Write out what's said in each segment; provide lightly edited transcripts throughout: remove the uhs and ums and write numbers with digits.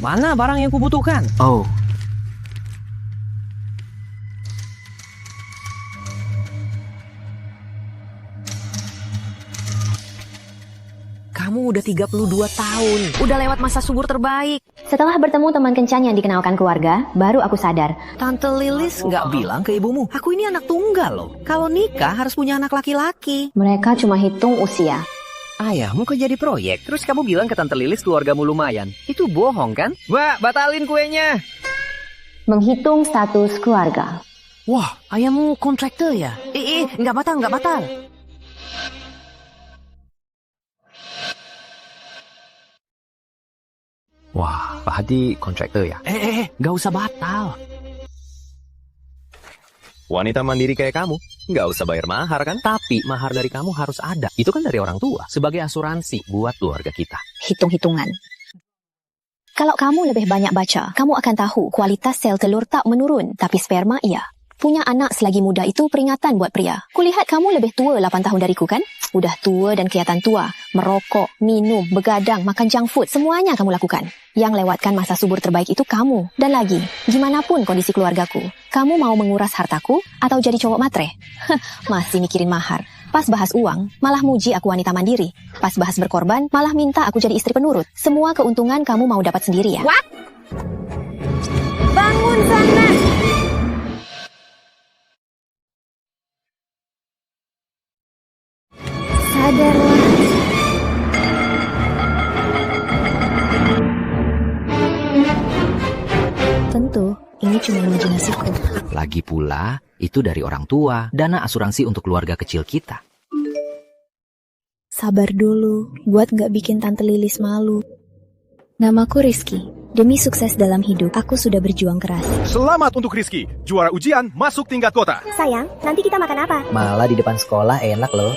Mana barang yang kubutuhkan? Oh, Kamu udah 32 tahun. Udah lewat masa subur terbaik. Setelah bertemu teman kencan yang dikenalkan keluarga, baru aku sadar. Tante Lilis nggak bilang ke ibumu, aku ini anak tunggal loh. Kalau nikah harus punya anak laki-laki. Mereka cuma hitung usia. Ayahmu kerja di proyek, terus kamu bilang ke Tante Lilis keluargamu lumayan. Itu bohong kan? Mbak, batalin kuenya. Menghitung status keluarga. Wah, ayahmu kontraktor ya? Nggak batal, nggak batal. wah, Pak Hadi kontraktor ya? Nggak usah batal. Wanita mandiri kayak kamu, nggak usah bayar mahar kan? Tapi mahar dari kamu harus ada. Itu kan dari orang tua, sebagai asuransi buat keluarga kita. Hitung-hitungan. Kalau kamu lebih banyak baca, kamu akan tahu kualitas sel telur tak menurun, tapi sperma iya. Punya anak selagi muda itu peringatan buat pria. Kulihat kamu lebih tua 8 tahun dariku kan? Udah tua dan kelihatan tua. Merokok, minum, begadang, makan junk food. Semuanya kamu lakukan. Yang lewatkan masa subur terbaik itu kamu. Dan lagi, gimana pun kondisi keluargaku, kamu mau menguras hartaku atau jadi cowok matre? Masih mikirin mahar. Pas bahas uang, malah muji aku wanita mandiri. Pas bahas berkorban, malah minta aku jadi istri penurut. Semua keuntungan kamu mau dapat sendiri ya? What? Bangun sana! Sadarlah. Tentu, ini cuma imajinasiku. Lagi pula, itu dari orang tua, dana asuransi untuk keluarga kecil kita. Sabar dulu, buat nggak bikin Tante Lilis malu. Namaku Rizky. Demi sukses dalam hidup, aku sudah berjuang keras. Selamat untuk Rizky, juara ujian masuk tingkat kota. Sayang, nanti kita makan apa? Malah di depan sekolah enak loh.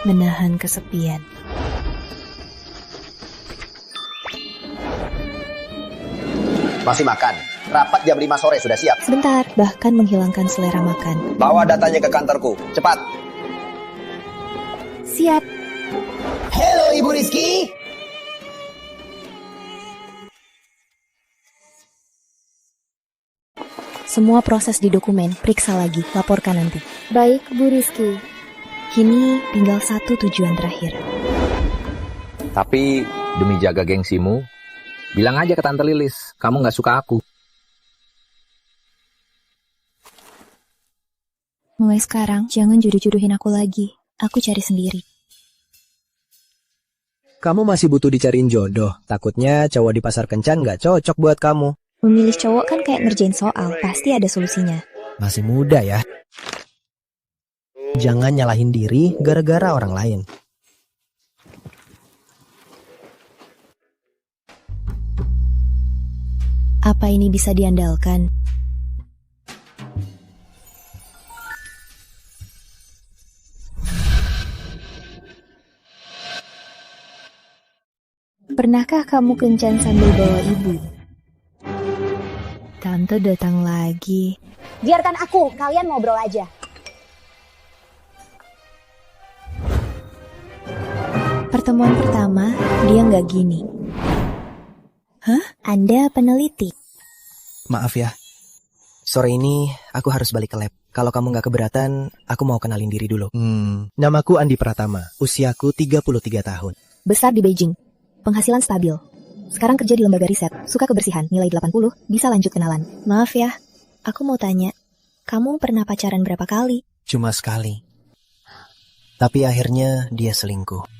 Menahan kesepian. Masih makan? Rapat jam 5 sore sudah siap. Sebentar, bahkan menghilangkan selera makan. Bawa datanya ke kantorku, cepat. Siap. Halo Ibu Rizky. Semua proses di dokumen, periksa lagi, laporkan nanti. Baik, Bu Rizky. Kini tinggal satu tujuan terakhir. Tapi demi jaga gengsimu, bilang aja ke Tante Lilis, kamu nggak suka aku. Mulai sekarang, jangan jodoh-jodohin aku lagi. Aku cari sendiri. Kamu masih butuh dicariin jodoh. Takutnya cowok di pasar kencan nggak cocok buat kamu. Memilih cowok kan kayak ngerjain soal, pasti ada solusinya. Masih muda ya. Jangan nyalahin diri gara-gara orang lain. Apa ini bisa diandalkan? Pernahkah kamu kencan sambil bawa ibu? Tante datang lagi. Biarkan aku, kalian ngobrol aja. Pertemuan pertama, dia nggak gini. Hah? Anda peneliti? Maaf ya. Sore ini aku harus balik ke lab. Kalau kamu nggak keberatan, aku mau kenalin diri dulu. Namaku Andi Pratama. Usiaku 33 tahun. Besar di Beijing. Penghasilan stabil. Sekarang kerja di lembaga riset. Suka kebersihan, nilai 80, bisa lanjut kenalan. Maaf ya, aku mau tanya. Kamu pernah pacaran berapa kali? Cuma sekali. Tapi akhirnya dia selingkuh.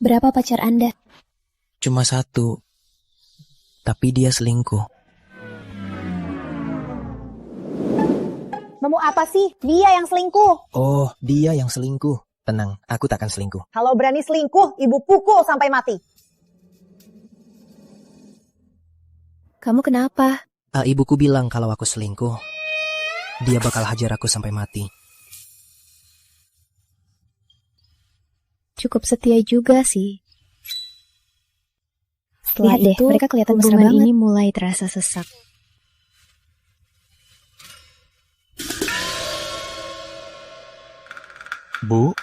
Berapa pacar Anda? Cuma satu. Tapi dia selingkuh. Mau apa sih? Dia yang selingkuh. Oh, dia yang selingkuh. Tenang, aku takkan selingkuh. Kalau berani selingkuh, ibu pukul sampai mati. Kamu kenapa? Ibuku bilang kalau aku selingkuh, dia bakal hajar aku sampai mati. Cukup setia juga sih. Setelah Lihat deh, itu, mereka kelihatan mesra hubungan banget. ini mulai terasa sesak. Bu,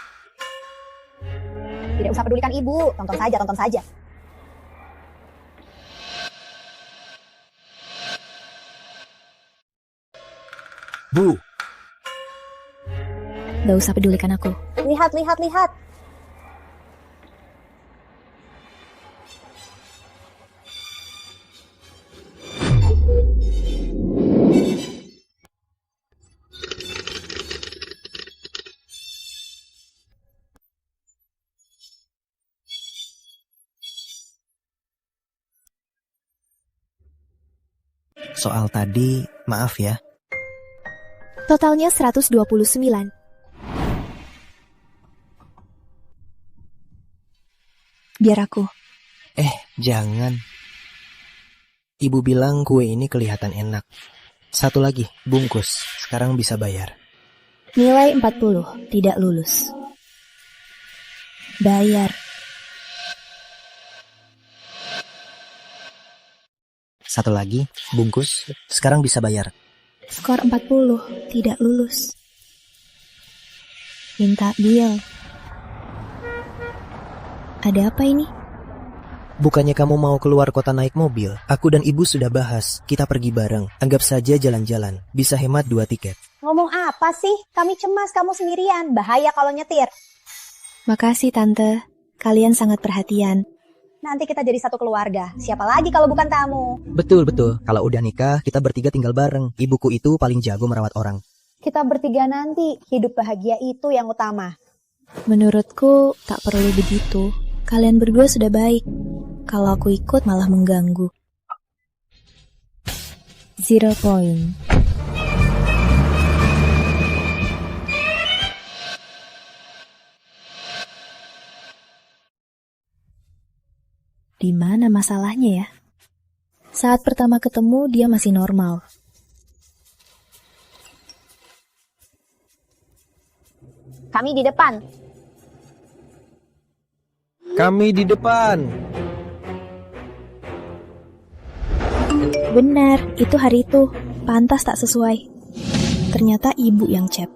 Tidak usah pedulikan ibu. Tonton saja, tonton saja. Bu, Gak usah pedulikan aku. Lihat, lihat, lihat. soal tadi, maaf ya. Totalnya 129. Biar aku. Jangan. Ibu bilang kue ini kelihatan enak. Satu lagi, bungkus. Sekarang bisa bayar. Nilai 40, tidak lulus. Bayar. Satu lagi, bungkus. Sekarang bisa bayar. Skor 40, tidak lulus. Minta bill. Ada apa ini? Bukannya kamu mau keluar kota naik mobil? Aku dan ibu sudah bahas. Kita pergi bareng. Anggap saja jalan-jalan. Bisa hemat 2 tiket. Ngomong apa sih? Kami cemas kamu sendirian. Bahaya kalau nyetir. Makasih Tante. Kalian sangat perhatian. Nanti kita jadi satu keluarga. Siapa lagi kalau bukan tamu? Betul. Kalau udah nikah, kita bertiga tinggal bareng. Ibuku itu paling jago merawat orang. Kita bertiga nanti. Hidup bahagia itu yang utama. Menurutku tak perlu begitu. Kalian berdua sudah baik. Kalau aku ikut malah mengganggu. 0 point. Di mana masalahnya ya? Saat pertama ketemu dia masih normal. Kami di depan. Kami di depan. Benar, itu hari itu. Pantas tak sesuai. Ternyata ibu yang chat.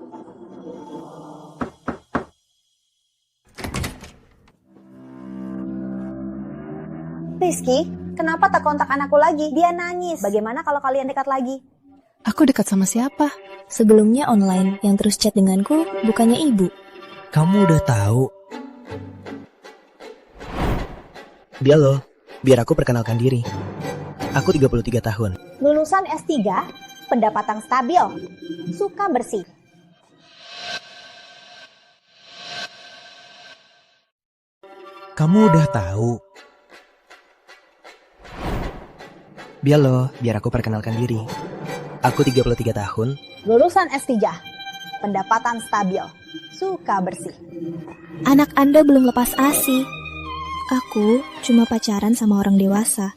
Rizky, kenapa tak kontak anakku lagi? Dia nangis. Bagaimana kalau kalian dekat lagi? Aku dekat sama siapa? Sebelumnya online, yang terus chat denganku bukannya ibu. Kamu udah tahu. Dia loh, biar aku perkenalkan diri. Aku 33 tahun. Lulusan S3, pendapatan stabil, suka bersih. Kamu udah tahu. Dia loh, biar aku perkenalkan diri. Aku 33 tahun. Lulusan S3, pendapatan stabil, suka bersih. Anak Anda belum lepas ASI. Aku cuma pacaran sama orang dewasa.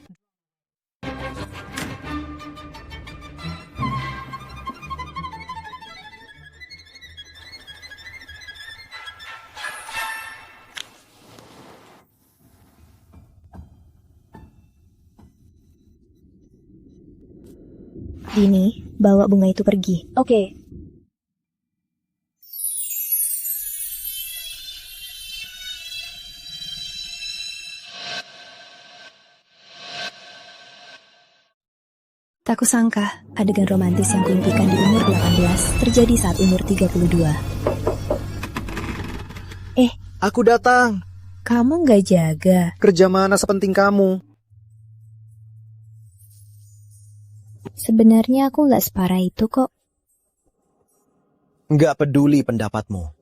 Dini, bawa bunga itu pergi. Oke. Tak kusangka, adegan romantis yang kuimpikan di umur 18 terjadi saat umur 32. Aku datang. Kamu nggak jaga? Kerja mana sepenting kamu? Sebenarnya aku nggak separah itu kok. Nggak peduli pendapatmu.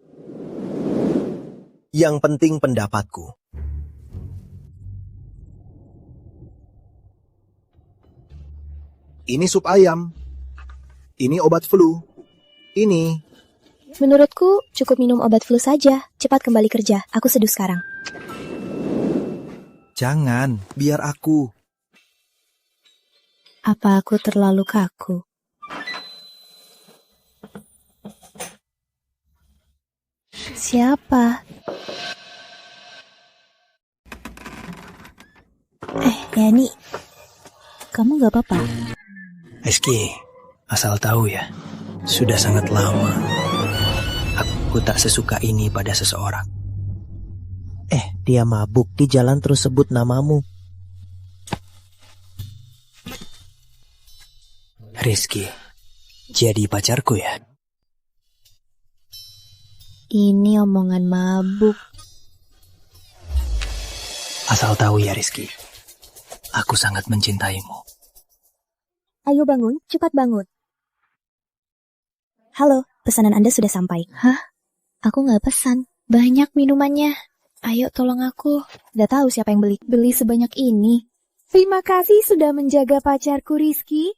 Yang penting pendapatku. Ini sup ayam. Ini obat flu. Ini. Menurutku, cukup minum obat flu saja. Cepat kembali kerja. Aku seduh sekarang. Jangan, biar aku. Apa aku terlalu kaku? Siapa? Yani. Kamu gak apa-apa? Rizky, asal tahu ya, sudah sangat lama aku tak sesuka ini pada seseorang. Dia mabuk di jalan terus sebut namamu. Rizky, jadi pacarku ya? Ini omongan mabuk. Asal tahu ya Rizky, aku sangat mencintaimu. Ayo bangun, cepat bangun. Halo, pesanan Anda sudah sampai. Hah? Aku nggak pesan. Banyak minumannya. Ayo tolong aku. Udah tahu siapa yang beli? Beli sebanyak ini. Terima kasih sudah menjaga pacarku Rizky.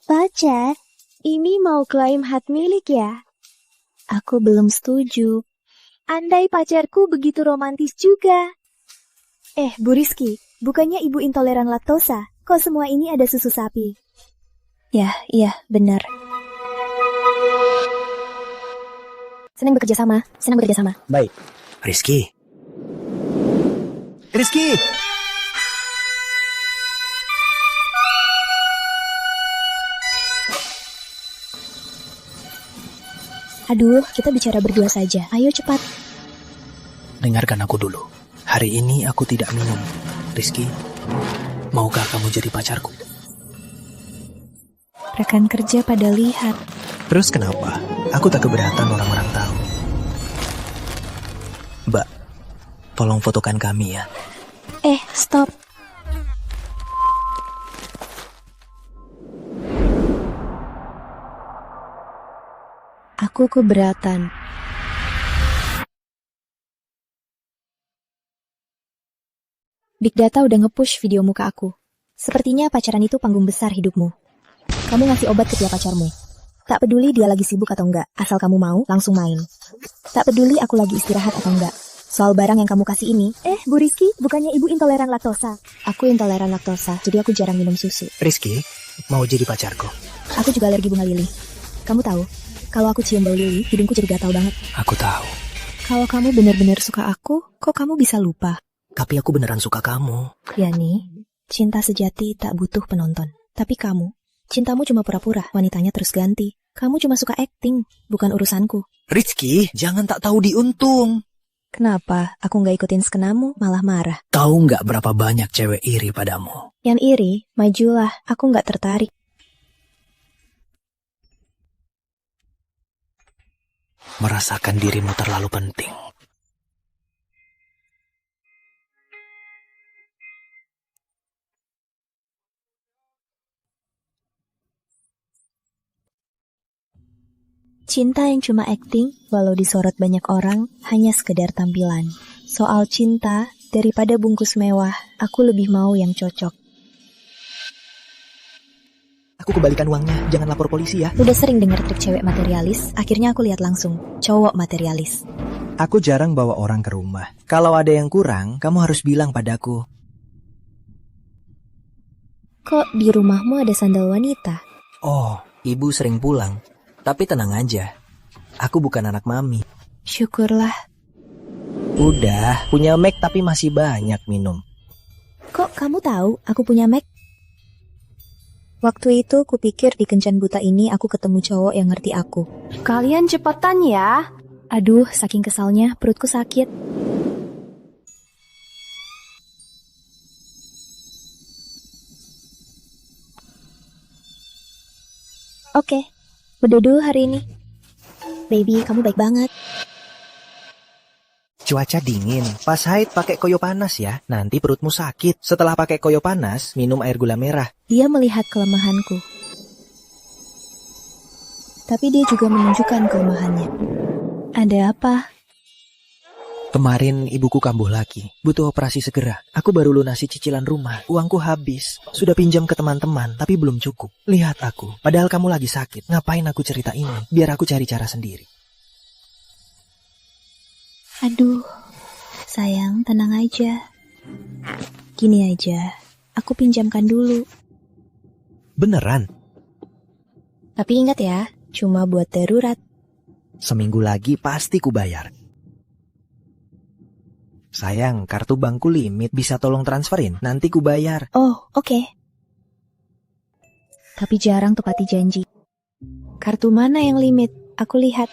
Pacar, ini mau klaim hak milik ya? Aku belum setuju. Andai pacarku begitu romantis juga. Bu Rizky, bukannya ibu intoleran laktosa? Kok semua ini ada susu sapi? Ya, iya, benar. Senang bekerja sama. Baik. Rizky. Aduh, kita bicara berdua saja. Ayo cepat. Dengarkan aku dulu. Hari ini aku tidak minum. Rizky, maukah kamu jadi pacarku? Rekan kerja pada lihat. Terus kenapa? Aku tak keberatan orang-orang tahu. Mbak, tolong fotokan kami ya. Stop. Aku keberatan. Big Data udah nge-push video muka aku. Sepertinya pacaran itu panggung besar hidupmu. Kamu ngasih obat ke tiap pacarmu. Tak peduli dia lagi sibuk atau enggak, asal kamu mau, langsung main. Tak peduli aku lagi istirahat atau enggak. Soal barang yang kamu kasih ini, Bu Rizky, bukannya ibu intoleran laktosa? Aku intoleran laktosa, jadi aku jarang minum susu. Rizky, mau jadi pacarku? Aku juga alergi bunga lili. Kamu tahu, kalau aku cium bau lili, hidungku jadi gatal banget. Aku tahu. Kalau kamu benar-benar suka aku, kok kamu bisa lupa? Tapi aku beneran suka kamu. Yani, cinta sejati tak butuh penonton. Tapi kamu, cintamu cuma pura-pura, wanitanya terus ganti. Kamu cuma suka acting, bukan urusanku. Rizky, jangan tak tahu diuntung. Kenapa? Aku nggak ikutin skenamu, malah marah. Tahu nggak berapa banyak cewek iri padamu? Yang iri, majulah. Aku nggak tertarik. Merasakan dirimu terlalu penting. Cinta yang cuma acting, walau disorot banyak orang, hanya sekedar tampilan. Soal cinta, daripada bungkus mewah, aku lebih mau yang cocok. Aku kembalikan uangnya, jangan lapor polisi ya. Udah sering denger trik cewek materialis, akhirnya aku lihat langsung, cowok materialis. Aku jarang bawa orang ke rumah. Kalau ada yang kurang, kamu harus bilang padaku. Kok di rumahmu ada sandal wanita? Oh, ibu sering pulang. Tapi tenang aja, aku bukan anak mami. Syukurlah. Udah, punya Mac tapi masih banyak minum. Kok kamu tahu aku punya Mac? Waktu itu kupikir di kencan buta ini aku ketemu cowok yang ngerti aku. Kalian cepetan ya. Aduh, saking kesalnya perutku sakit. Oke, berdua hari ini. Baby, kamu baik banget. Cuaca dingin, pas haid pakai koyo panas ya. Nanti perutmu sakit. Setelah pakai koyo panas, minum air gula merah. Dia melihat kelemahanku. Tapi dia juga menunjukkan kelemahannya. Ada apa? Kemarin ibuku kambuh lagi, butuh operasi segera. Aku baru lunasi cicilan rumah, uangku habis. Sudah pinjam ke teman-teman, tapi belum cukup. Lihat aku, padahal kamu lagi sakit. Ngapain aku cerita ini? Biar aku cari cara sendiri. Aduh, sayang, tenang aja. Gini aja, aku pinjamkan dulu. Beneran? Tapi ingat ya, cuma buat darurat. Seminggu lagi pasti ku bayar. Sayang, kartu bankku limit, bisa tolong transferin, nanti ku bayar. Oh, oke. Tapi jarang tepati janji. Kartu mana yang limit? Aku lihat.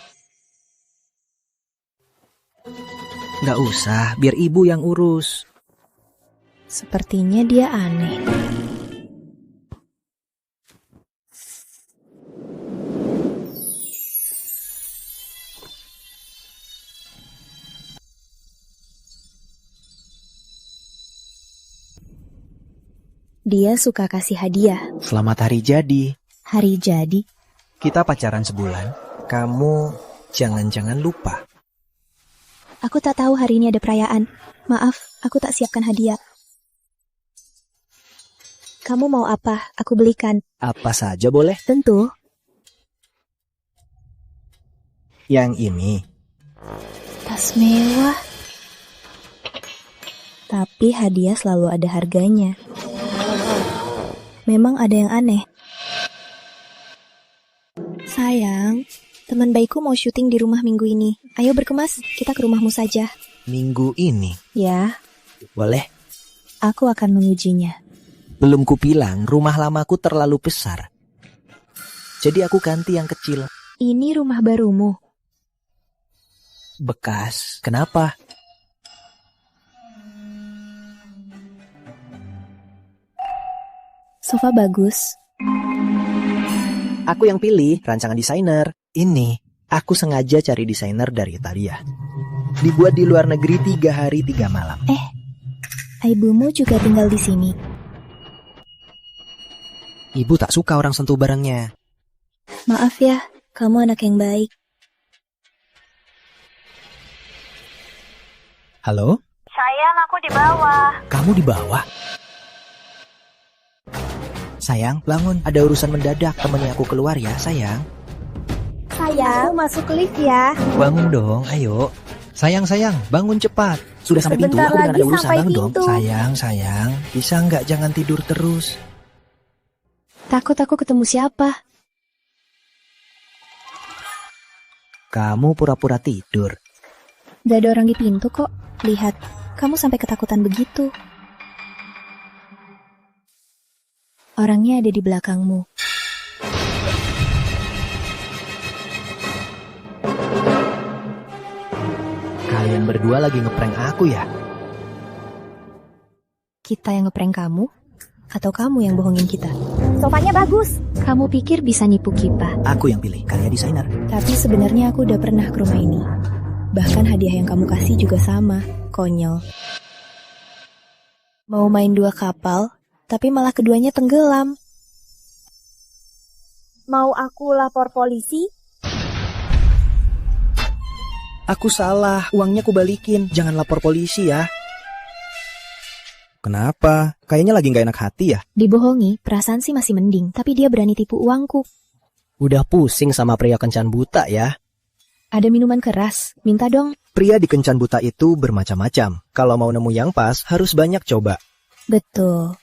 Nggak usah, biar ibu yang urus. Sepertinya dia aneh. Dia suka kasih hadiah. Selamat hari jadi. Hari jadi. Kita pacaran sebulan. Kamu jangan-jangan lupa. Aku tak tahu hari ini ada perayaan. Maaf, aku tak siapkan hadiah. Kamu mau apa? Aku belikan. Apa saja boleh? Tentu. Yang ini. Tas mewah. Tapi hadiah selalu ada harganya. Memang ada yang aneh. Sayang, teman baikku mau syuting di rumah minggu ini. Ayo berkemas, kita ke rumahmu saja. Minggu ini. Ya, Boleh? aku akan mengujinya. Belum kubilang rumah lamaku terlalu besar. Jadi aku ganti yang kecil. Ini rumah barumu. Bekas. Kenapa? Sofa bagus. Aku yang pilih rancangan desainer. Ini, aku sengaja cari desainer dari Italia. Dibuat di luar negeri 3 hari 3 malam. Ibumu juga tinggal di sini. Ibu tak suka orang sentuh barangnya. Maaf ya, kamu anak yang baik. Halo? Sayang, aku di bawah. Kamu di bawah? Sayang, bangun. Ada urusan mendadak. Temani aku keluar ya, sayang. Sayang, masuk lift ya. Bangun dong, ayo. Sayang, bangun cepat. Sudah sampai pintu, Sebentar aku benar lagi ada urusan. sampai Bangun dong. pintu. Sayang. Bisa nggak jangan tidur terus? Takut aku ketemu siapa? Kamu pura-pura tidur. Gak ada orang di pintu kok. Lihat, kamu sampai ketakutan begitu. Orangnya ada di belakangmu. Kalian berdua lagi ngeprank aku ya? Kita yang ngeprank kamu? Atau kamu yang bohongin kita? Sofanya bagus. Kamu pikir bisa nipu kita? Aku yang pilih, karya desainer. Tapi sebenarnya aku udah pernah ke rumah ini. Bahkan hadiah yang kamu kasih juga sama. Konyol. Mau main 2 kapal, tapi malah keduanya tenggelam. Mau aku lapor polisi? Aku salah, uangnya aku balikin. Jangan lapor polisi ya. Kenapa? Kayaknya lagi gak enak hati ya? Dibohongi, perasaan sih masih mending. Tapi dia berani tipu uangku. Udah pusing sama pria kencan buta ya? Ada minuman keras, minta dong. Pria di kencan buta itu bermacam-macam. Kalau mau nemu yang pas, harus banyak coba. Betul.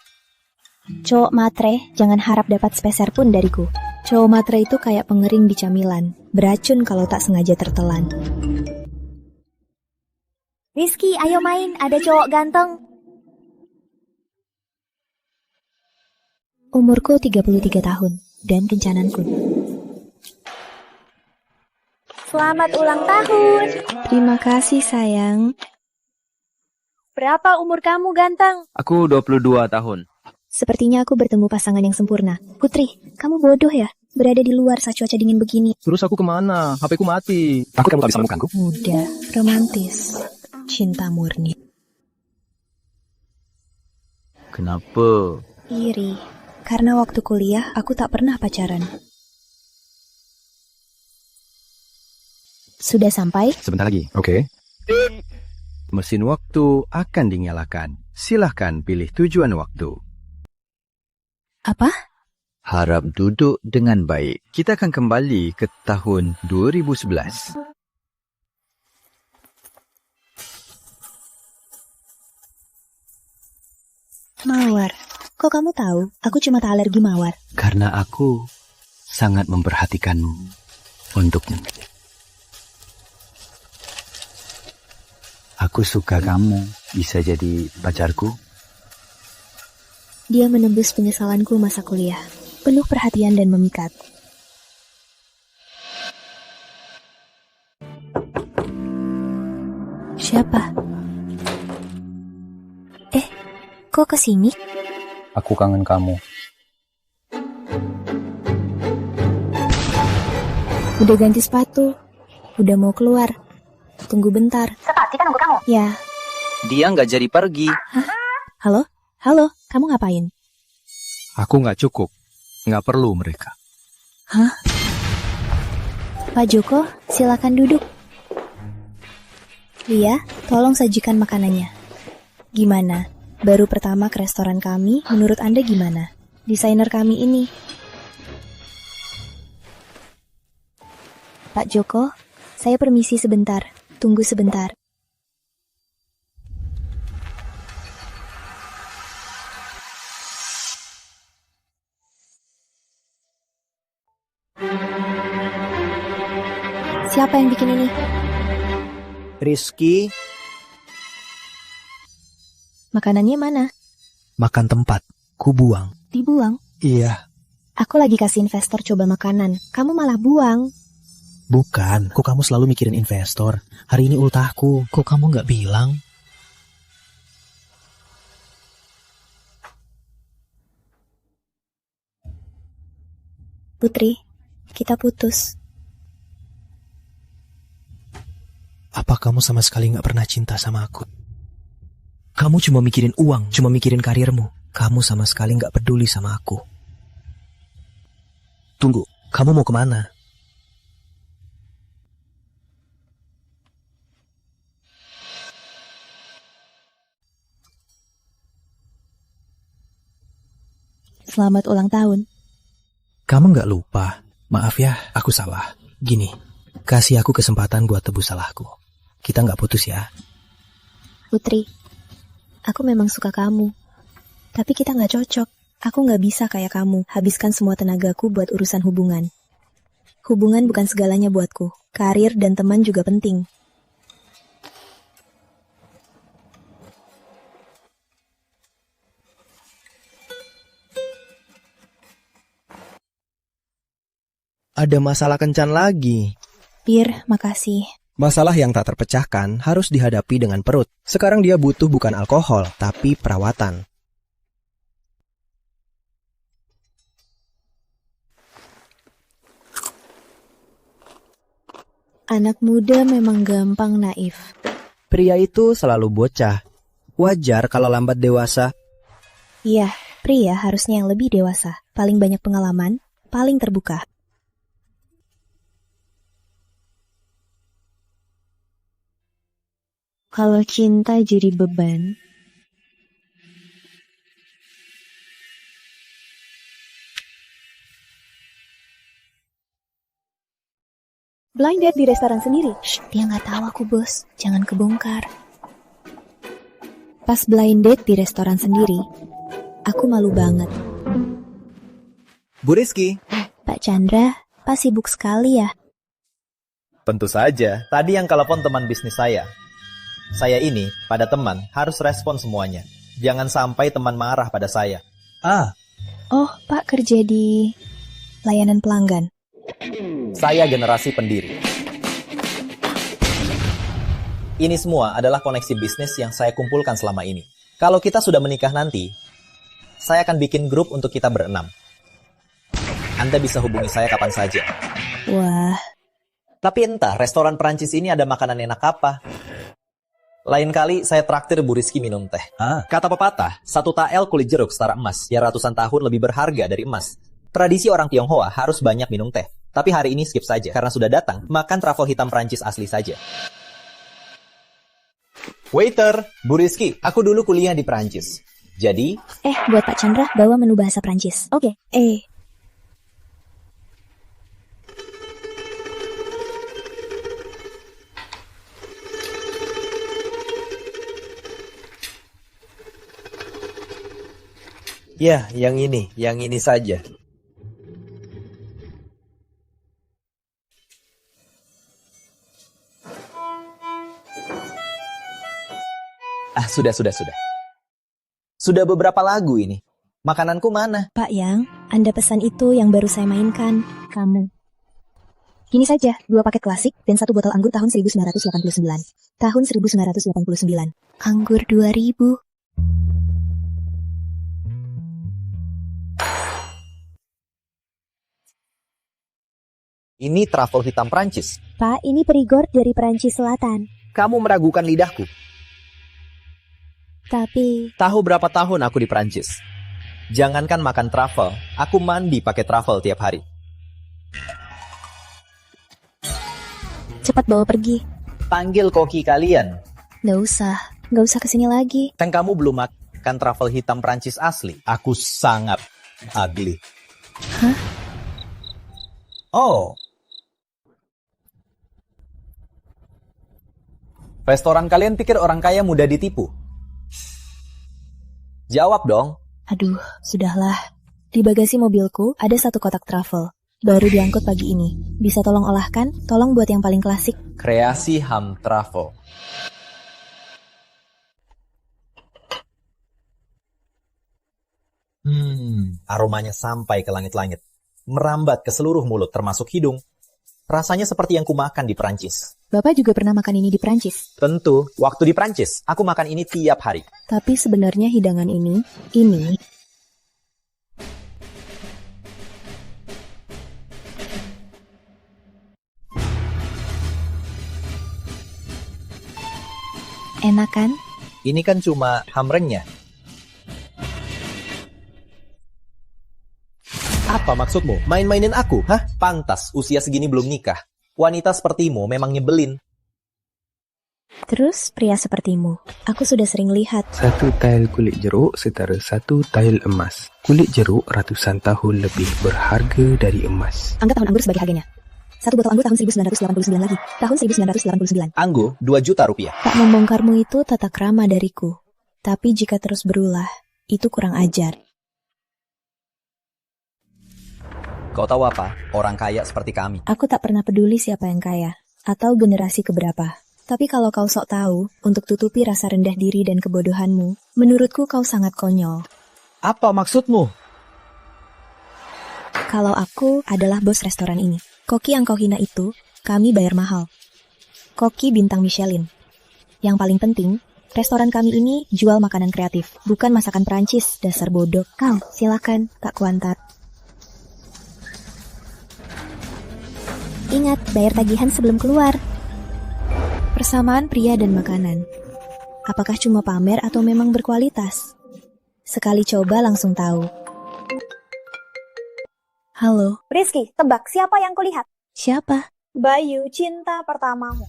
Cowok matre, jangan harap dapat sepeser pun dariku. Cowok matre itu kayak pengering di camilan. Beracun kalau tak sengaja tertelan. Rizky, ayo main. Ada cowok ganteng. Umurku 33 tahun. Dan kencananku. Selamat ulang tahun. Terima kasih, sayang. Berapa umur kamu, ganteng? Aku 22 tahun. Sepertinya aku bertemu pasangan yang sempurna. Putri, kamu bodoh ya? Berada di luar saat cuaca dingin begini. Terus aku kemana? HP ku mati. Aku kamu tak bisa menemukanku. Muda, romantis, cinta murni. Kenapa? Iri, karena waktu kuliah aku tak pernah pacaran. Sudah sampai? Sebentar lagi. Oke. Mesin waktu akan dinyalakan. Silahkan pilih tujuan waktu. Apa? Harap duduk dengan baik. Kita akan kembali ke tahun 2011. Mawar. Kok kamu tahu? Aku cuma tak alergi mawar. Karena aku sangat memperhatikanmu untuknya. Aku suka kamu. Bisa jadi pacarku? Dia menembus penyesalanku masa kuliah. Penuh perhatian dan memikat. Siapa? Kok kesini? Aku kangen kamu. Udah ganti sepatu. Udah mau keluar. Tunggu bentar. Sepati kan nunggu kamu. Ya. Dia nggak jadi pergi. Halo? Halo, kamu ngapain? Aku nggak cukup. Nggak perlu mereka. Hah? Pak Joko, silakan duduk. Lia, tolong sajikan makanannya. Gimana? Baru pertama ke restoran kami, menurut Anda gimana? Desainer kami ini. Pak Joko, saya permisi sebentar. Tunggu sebentar. Siapa yang bikin ini? Rizky, Makanannya mana? makan tempat. Ku buang. Dibuang? Iya. Aku lagi kasih investor coba makanan. Kamu malah buang. Bukan. Kok kamu selalu mikirin investor? Hari ini ultahku. Kok kamu nggak bilang? Putri, kita putus. Apa kamu sama sekali nggak pernah cinta sama aku? Kamu cuma mikirin uang, cuma mikirin karirmu. Kamu sama sekali nggak peduli sama aku. Tunggu, kamu mau kemana? Selamat ulang tahun. Kamu nggak lupa? Maaf ya, aku salah. Gini, kasih aku kesempatan buat tebus salahku. Kita nggak putus ya. Putri, aku memang suka kamu. Tapi kita nggak cocok. Aku nggak bisa kayak kamu, habiskan semua tenagaku buat urusan hubungan. Hubungan bukan segalanya buatku. Karir dan teman juga penting. Ada masalah kencan lagi. Pir, makasih. Masalah yang tak terpecahkan harus dihadapi dengan perut. Sekarang dia butuh bukan alkohol, tapi perawatan. Anak muda memang gampang naif. Pria itu selalu bocah. Wajar kalau lambat dewasa. Iya, pria harusnya yang lebih dewasa. Paling banyak pengalaman, paling terbuka. Kalau cinta jadi beban, blind date di restoran sendiri. Shh, dia nggak tahu aku bos. Jangan kebongkar. Pas blind date di restoran sendiri, aku malu banget. Bu Rizky. Pak Chandra, Pak sibuk sekali ya. Tentu saja. Tadi yang telepon teman bisnis saya. Saya ini, pada teman, harus respon semuanya. Jangan sampai teman marah pada saya. Oh, Pak kerja di layanan pelanggan. Saya generasi pendiri. Ini semua adalah koneksi bisnis yang saya kumpulkan selama ini. Kalau kita sudah menikah nanti, saya akan bikin grup untuk kita berenam. Anda bisa hubungi saya kapan saja. Wah. Tapi entah, restoran Perancis ini ada makanan enak apa. Lain kali saya traktir Bu Rizky minum teh. Kata pepatah, satu tael kulit jeruk setara emas, ya ratusan tahun lebih berharga dari emas. Tradisi orang Tionghoa harus banyak minum teh. Tapi hari ini skip saja, karena sudah datang, makan truffle hitam Perancis asli saja. Waiter, Bu Rizky, aku dulu kuliah di Perancis. Jadi... buat Pak Chandra, bawa menu bahasa Perancis. Oke. Ya, yang ini saja. Sudah. Sudah beberapa lagu ini. Makananku mana? Pak Yang, Anda pesan itu yang baru saya mainkan. Kamu. Kini saja, 2 paket klasik dan 1 botol anggur tahun 1989. Tahun 1989. Anggur 2000. Ini truffle hitam Prancis. Pak, ini Perigord dari Perancis Selatan. Kamu meragukan lidahku. Tapi... Tahu berapa tahun aku di Prancis? Jangankan makan truffle, aku mandi pakai truffle tiap hari. Cepat bawa pergi. Panggil koki kalian. Gak usah kesini lagi. Kan kamu belum makan truffle hitam Prancis asli. Aku sangat ugly. Hah? Oh. Restoran kalian pikir orang kaya mudah ditipu? Jawab dong. Aduh, sudahlah. Di bagasi mobilku ada 1 kotak truffle. Baru diangkut pagi ini. Bisa tolong olahkan? Tolong buat yang paling klasik. Kreasi ham truffle. Aromanya sampai ke langit-langit. Merambat ke seluruh mulut termasuk hidung. Rasanya seperti yang kumakan di Prancis. Bapak juga pernah makan ini di Prancis? Tentu, waktu di Prancis, aku makan ini tiap hari. Tapi sebenarnya hidangan ini... Enak kan? Ini kan cuma ham renyah. Apa maksudmu? Main-mainin aku, hah? Pantas, usia segini belum nikah. Wanita sepertimu memang nyebelin. Terus, pria sepertimu, aku sudah sering lihat. 1 tail kulit jeruk setara 1 tail emas. Kulit jeruk ratusan tahun lebih berharga dari emas. Anggap tahun anggur sebagai harganya. 1 botol anggur tahun 1989 lagi. Tahun 1989. Anggur, 2 juta rupiah. Tak membongkarmu itu tata krama dariku. Tapi jika terus berulah, itu kurang ajar. Kau tahu apa? Orang kaya seperti kami. Aku tak pernah peduli siapa yang kaya, atau generasi keberapa. Tapi kalau kau sok tahu, untuk tutupi rasa rendah diri dan kebodohanmu, menurutku kau sangat konyol. Apa maksudmu? Kalau aku adalah bos restoran ini, koki yang kau hina itu, kami bayar mahal. Koki bintang Michelin. Yang paling penting, restoran kami ini jual makanan kreatif, bukan masakan Perancis, dasar bodoh. Kau, silakan, tak kuantar. Ingat, bayar tagihan sebelum keluar. Persamaan pria dan makanan. Apakah cuma pamer atau memang berkualitas? Sekali coba langsung tahu. Halo. Rizky, tebak siapa yang kulihat? Siapa? Bayu, cinta pertamamu.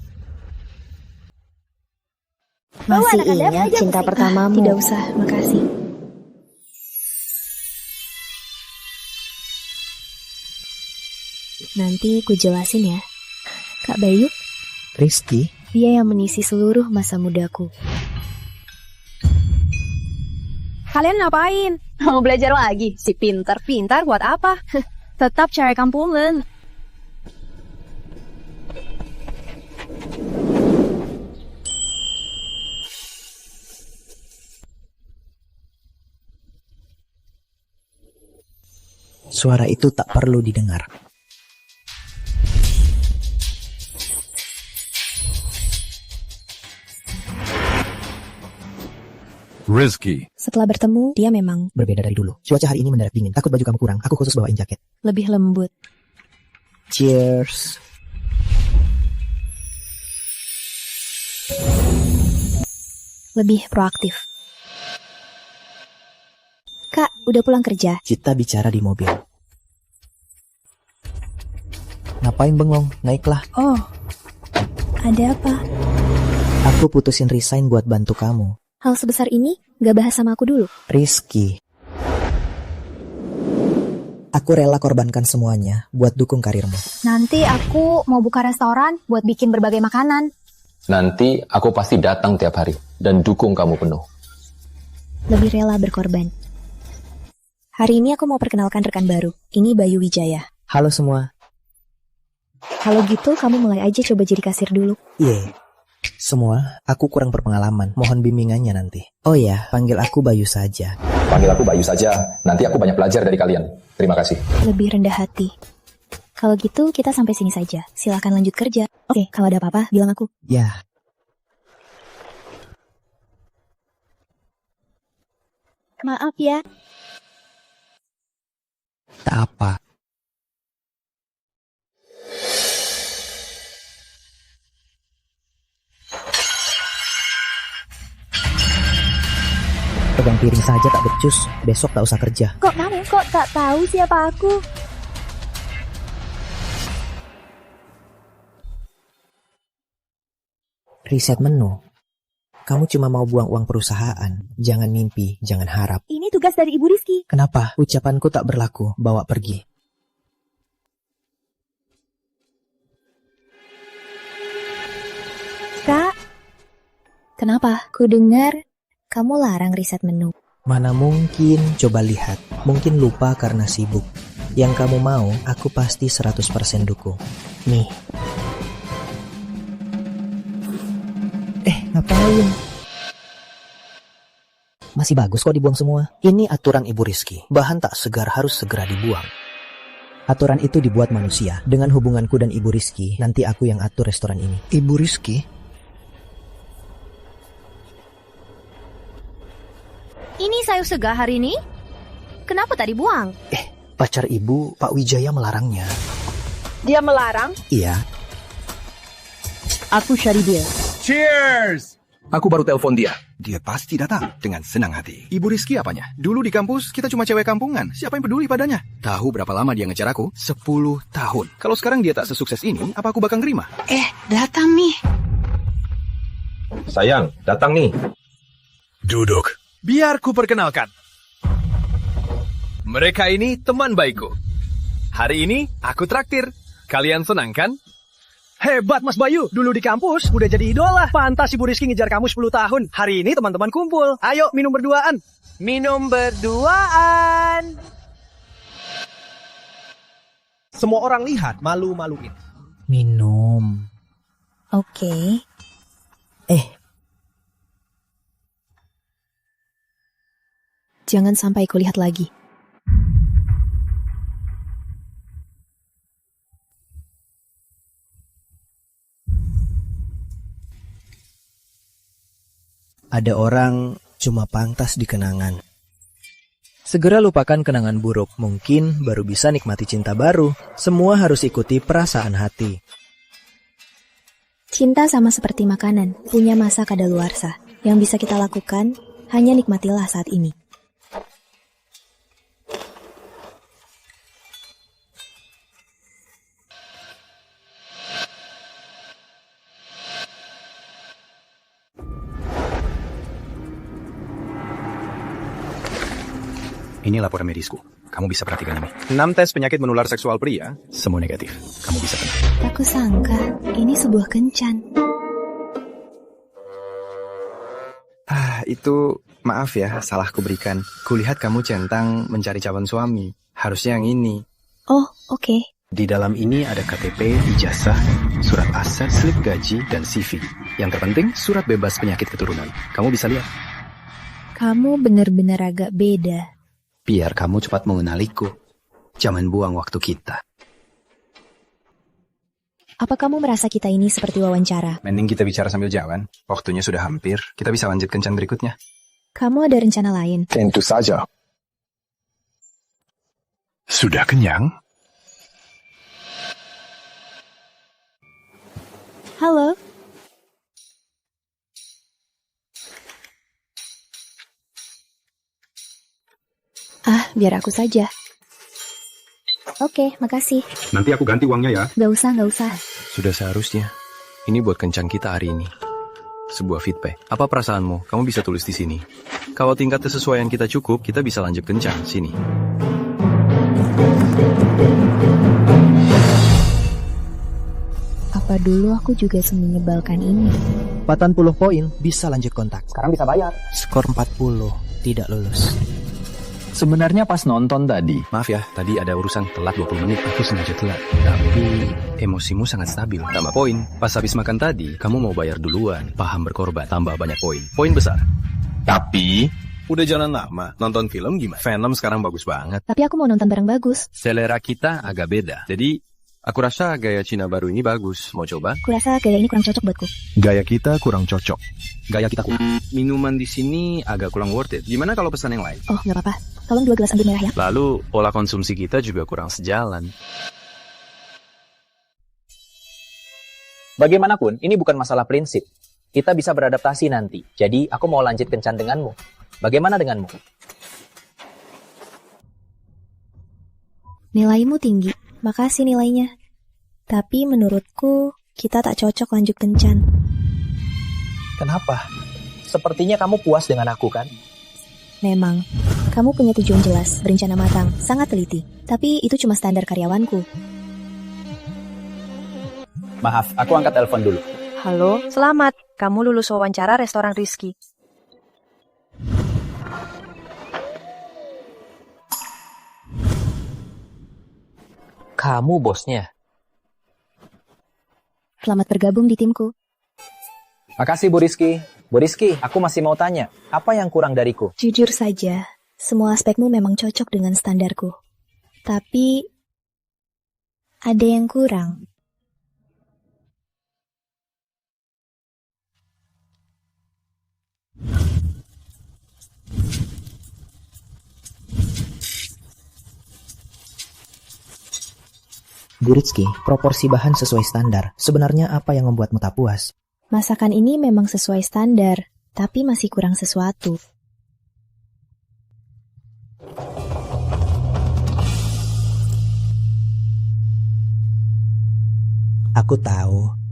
Masih anak-anak ingat aja cinta mesti. pertamamu? Tidak usah, makasih. Nanti ku jelasin ya. Kak Bayu, Rizky, dia yang mengisi seluruh masa mudaku. Kalian ngapain? Mau belajar lagi? Si pintar-pintar buat apa? Tetap cewek kampungan. suara itu tak perlu didengar. Rizky. Setelah bertemu, dia memang berbeda dari dulu. Cuaca hari ini mendadak dingin. Takut baju kamu kurang. Aku khusus bawain jaket. lebih lembut. Cheers. Lebih proaktif. Kak, udah pulang kerja? Kita bicara di mobil. Ngapain bengong? Naiklah. Oh, ada apa? Aku putusin resign buat bantu kamu. Hal sebesar ini gak bahas sama aku dulu. Rizky. Aku rela korbankan semuanya buat dukung karirmu. Nanti aku mau buka restoran buat bikin berbagai makanan. Nanti aku pasti datang tiap hari dan dukung kamu penuh. Lebih rela berkorban. Hari ini aku mau perkenalkan rekan baru. Ini Bayu Wijaya. Halo semua. Kalau gitu kamu mulai aja coba jadi kasir dulu. Semua, aku kurang berpengalaman. Mohon bimbingannya nanti. Oh ya, panggil aku Bayu saja. Panggil aku Bayu saja, nanti aku banyak belajar dari kalian. Terima kasih. Lebih rendah hati. Kalau gitu kita sampai sini saja. Silakan lanjut kerja. Oke, kalau ada apa-apa bilang aku. Ya. Maaf ya. Tak apa. Pegang piring saja tak becus, besok tak usah kerja. Kok kamu kok tak tahu siapa aku? Riset menu. Kamu cuma mau buang uang perusahaan. Jangan mimpi, jangan harap. Ini tugas dari Ibu Rizky. Kenapa? Ucapanku tak berlaku. Bawa pergi. Kak, kenapa? Ku dengar kamu larang riset menu. Mana mungkin, coba lihat. Mungkin lupa karena sibuk. Yang kamu mau, aku pasti 100% dukung. Nih. Ngapain? Masih bagus kok dibuang semua. Ini aturan Ibu Rizky. Bahan tak segar harus segera dibuang. Aturan itu dibuat manusia. Dengan hubunganku dan Ibu Rizky, nanti aku yang atur restoran ini. Ibu Rizky? Ini sayur segar hari ini? Kenapa tak dibuang? Pacar Ibu, Pak Wijaya melarangnya. Dia melarang? Iya. Aku cari dia. Cheers! Aku baru telepon dia. Dia pasti datang dengan senang hati. Ibu Rizky apanya? Dulu di kampus kita cuma cewek kampungan. Siapa yang peduli padanya? Tahu berapa lama dia ngejar aku? 10 tahun. Kalau sekarang dia tak sesukses ini, apa aku bakal nerima? Datang nih. Sayang, datang nih. Duduk. Biar ku perkenalkan. Mereka ini teman baikku. Hari ini aku traktir. Kalian senang kan? Hebat Mas Bayu, dulu di kampus udah jadi idola. Pantas Ibu Rizky ngejar kamu 10 tahun. Hari ini teman-teman kumpul. Ayo minum berduaan. Minum berduaan. Semua orang lihat, malu-maluin. Minum. Oke. Jangan sampai kulihat lagi. Ada orang cuma pantas di kenangan. Segera lupakan kenangan buruk. Mungkin baru bisa nikmati cinta baru. Semua harus ikuti perasaan hati. Cinta sama seperti makanan, punya masa kadaluarsa. Yang bisa kita lakukan, hanya nikmatilah saat ini. Ini laporan medisku. Kamu bisa perhatikan ini. 6 tes penyakit menular seksual pria. Semua negatif. Kamu bisa tenang. Tak kusangka, ini sebuah kencan. Itu maaf ya, salahku berikan. Kulihat kamu centang mencari calon suami. Harusnya yang ini. Oh, oke. Di dalam ini ada KTP, ijazah, surat aset, slip gaji, dan CV. Yang terpenting, surat bebas penyakit keturunan. Kamu bisa lihat. Kamu benar-benar agak beda. Biar kamu cepat mengenaliku. Jangan buang waktu kita. Apa kamu merasa kita ini seperti wawancara? Mending kita bicara sambil jalan. Waktunya sudah hampir. Kita bisa lanjut kencan berikutnya. Kamu ada rencana lain? Tentu saja. Sudah kenyang? Halo? Biar aku saja. Oke, makasih. Nanti aku ganti uangnya ya. Gak usah. Sudah seharusnya. Ini buat kencan kita hari ini. Sebuah feedback. Apa perasaanmu? Kamu bisa tulis di sini. Kalau tingkat kesesuaian kita cukup, kita bisa lanjut kencan. Sini. Apa dulu aku juga semenyebalkan ini? 40 poin, bisa lanjut kontak. Sekarang bisa bayar. Skor 40, tidak lulus. Sebenarnya pas nonton tadi, maaf ya, tadi ada urusan telat 20 menit, aku sengaja telat. Tapi emosimu sangat stabil. Tambah poin. Pas habis makan tadi, kamu mau bayar duluan. Paham berkorban, tambah banyak poin. Poin besar. Tapi, udah jalan lama. Nonton film gimana? Venom sekarang bagus banget. Tapi aku mau nonton barang bagus. Selera kita agak beda. Jadi, Aku rasa gaya Cina baru ini bagus. Mau coba? Kurasa gaya ini kurang cocok buatku. Gaya kita kurang cocok. Gaya kita minuman di sini agak kurang worth it. Gimana kalau pesan yang lain? Oh, nggak apa-apa. Tolong 2 gelas anggur merah ya. Lalu pola konsumsi kita juga kurang sejalan. Bagaimanapun, ini bukan masalah prinsip. Kita bisa beradaptasi nanti. Jadi, aku mau lanjut kencan denganmu. Bagaimana denganmu? Nilaimu tinggi. Makasih nilainya. Tapi menurutku, kita tak cocok lanjut kencan. Kenapa? Sepertinya kamu puas dengan aku, kan? Memang, kamu punya tujuan jelas, berencana matang, sangat teliti. Tapi itu cuma standar karyawanku. Maaf, aku angkat telepon dulu. Halo, selamat. Kamu lulus wawancara restoran Rizky. Kamu bosnya. Selamat bergabung di timku. Makasih, Bu Rizky. Bu Rizky, aku masih mau tanya, apa yang kurang dariku? Jujur saja, semua aspekmu memang cocok dengan standarku. Tapi, ada yang kurang. Bu Rizky, proporsi bahan sesuai standar. Sebenarnya apa yang membuatmu tak puas? Masakan ini memang sesuai standar, tapi masih kurang sesuatu. Aku tahu.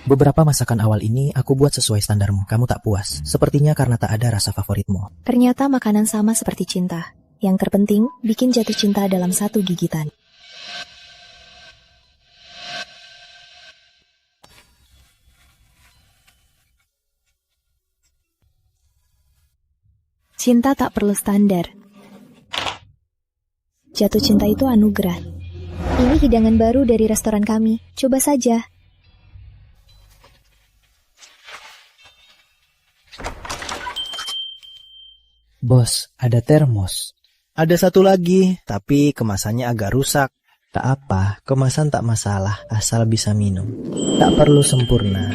Beberapa masakan awal ini aku buat sesuai standarmu. Kamu tak puas. Sepertinya karena tak ada rasa favoritmu. Ternyata makanan sama seperti cinta. Yang terpenting, bikin jatuh cinta dalam satu gigitan. Cinta tak perlu standar. Jatuh cinta itu anugerah. Ini hidangan baru dari restoran kami. Coba saja. Bos, ada termos. Ada satu lagi, tapi kemasannya agak rusak. Tak apa, kemasan tak masalah, asal bisa minum. Tak perlu sempurna.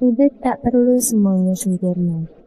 Hidup tak perlu semuanya sempurna.